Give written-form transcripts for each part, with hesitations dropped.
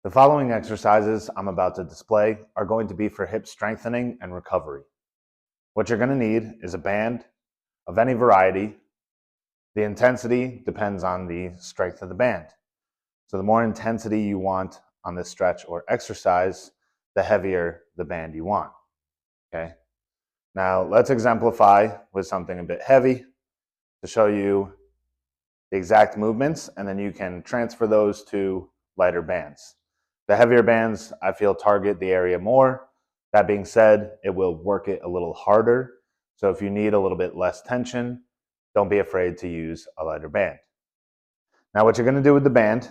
The following exercises I'm about to display are going to be for hip strengthening and recovery. What you're going to need is a band of any variety. The intensity depends on the strength of the band. So the more intensity you want on this stretch or exercise, the heavier the band you want. Okay. Now let's exemplify with something a bit heavy to show you the exact movements, and then you can transfer those to lighter bands. The heavier bands, I feel, target the area more. That being said, it will work it a little harder. So if you need a little bit less tension, don't be afraid to use a lighter band. Now what you're going to do with the band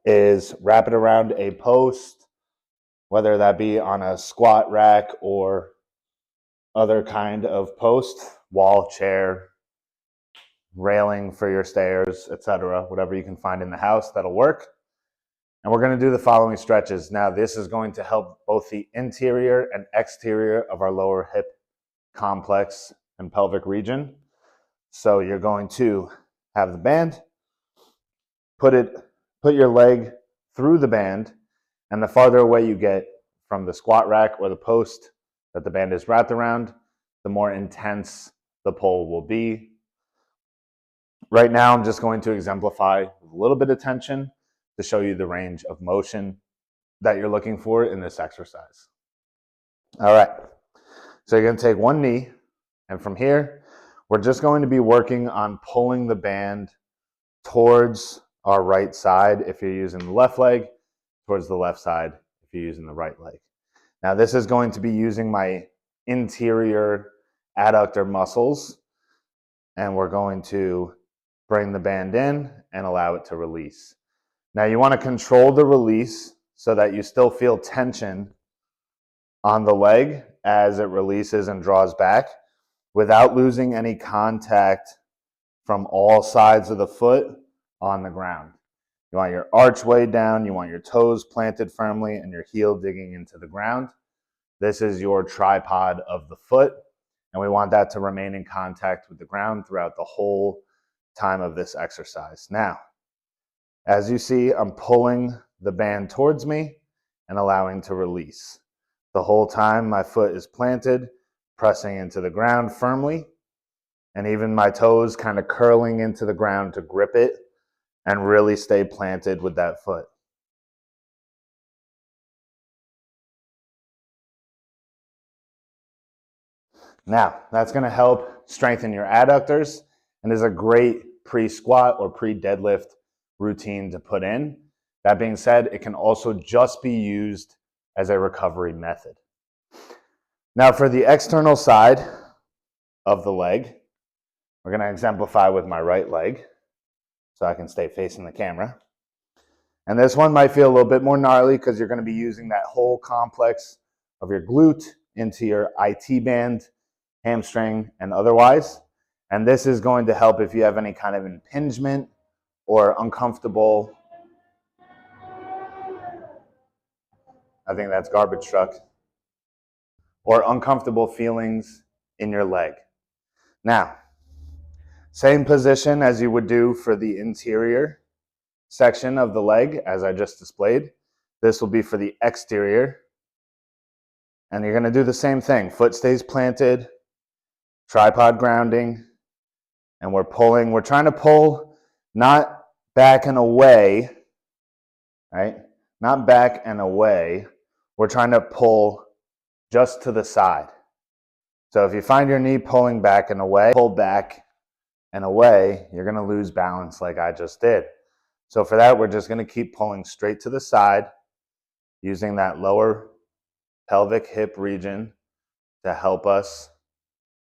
is wrap it around a post, whether that be on a squat rack or other kind of post, wall, chair, railing for your stairs, etc., whatever you can find in the house, that'll work. And we're going to do the following stretches. Now, this is going to help both the interior and exterior of our lower hip complex and pelvic region. So you're going to have the band, put your leg through the band, and the farther away you get from the squat rack or the post that the band is wrapped around, the more intense the pull will be. Right now, I'm just going to exemplify with a little bit of tension to show you the range of motion that you're looking for in this exercise. All right, so you're going to take one knee, and from here, we're just going to be working on pulling the band towards our right side if you're using the left leg, towards the left side if you're using the right leg. Now, this is going to be using my interior adductor muscles, and we're going to bring the band in and allow it to release. Now you want to control the release so that you still feel tension on the leg as it releases and draws back without losing any contact from all sides of the foot on the ground. You want your arch weighed down, you want your toes planted firmly and your heel digging into the ground. This is your tripod of the foot, and we want that to remain in contact with the ground throughout the whole time of this exercise. Now, as you see, I'm pulling the band towards me and allowing to release. The whole time my foot is planted, pressing into the ground firmly, and even my toes kind of curling into the ground to grip it and really stay planted with that foot. Now, that's going to help strengthen your adductors and is a great pre-squat or pre-deadlift routine to put in. That being said, it can also just be used as a recovery method. Now for the external side of the leg, we're going to exemplify with my right leg so I can stay facing the camera. And this one might feel a little bit more gnarly because you're going to be using that whole complex of your glute into your IT band, hamstring, and otherwise. And this is going to help if you have any kind of impingement or uncomfortable, I think that's garbage truck, or uncomfortable feelings in your leg. Now, same position as you would do for the interior section of the leg as I just displayed. This will be for the exterior. And you're going to do the same thing. Foot stays planted, tripod grounding, and we're trying to pull not back and away, right? Not back and away. We're trying to pull just to the side. So if you find your knee pulling back and away, pull back and away, you're going to lose balance like I just did. So for that, we're just going to keep pulling straight to the side using that lower pelvic hip region to help us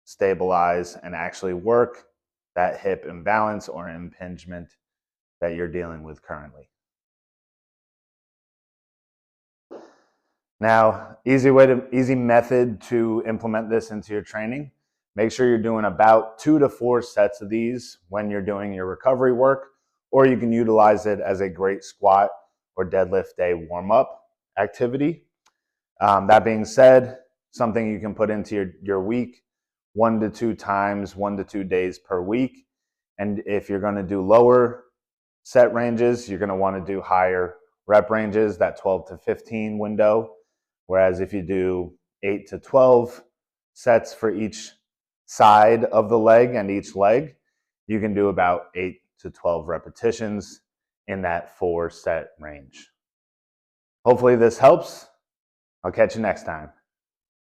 stabilize and actually work that hip imbalance or impingement that you're dealing with currently. Now, easy method to implement this into your training. Make sure you're doing about 2 to 4 sets of these when you're doing your recovery work, or you can utilize it as a great squat or deadlift day warm-up activity. That being said, something you can put into your week 1 to 2 times, 1 to 2 days per week. And if you're going to do lower set ranges, you're going to want to do higher rep ranges, that 12 to 15 window. Whereas if you do 8 to 12 sets for each side of the leg and each leg, you can do about 8 to 12 repetitions in that 4 set range. Hopefully this helps. I'll catch you next time.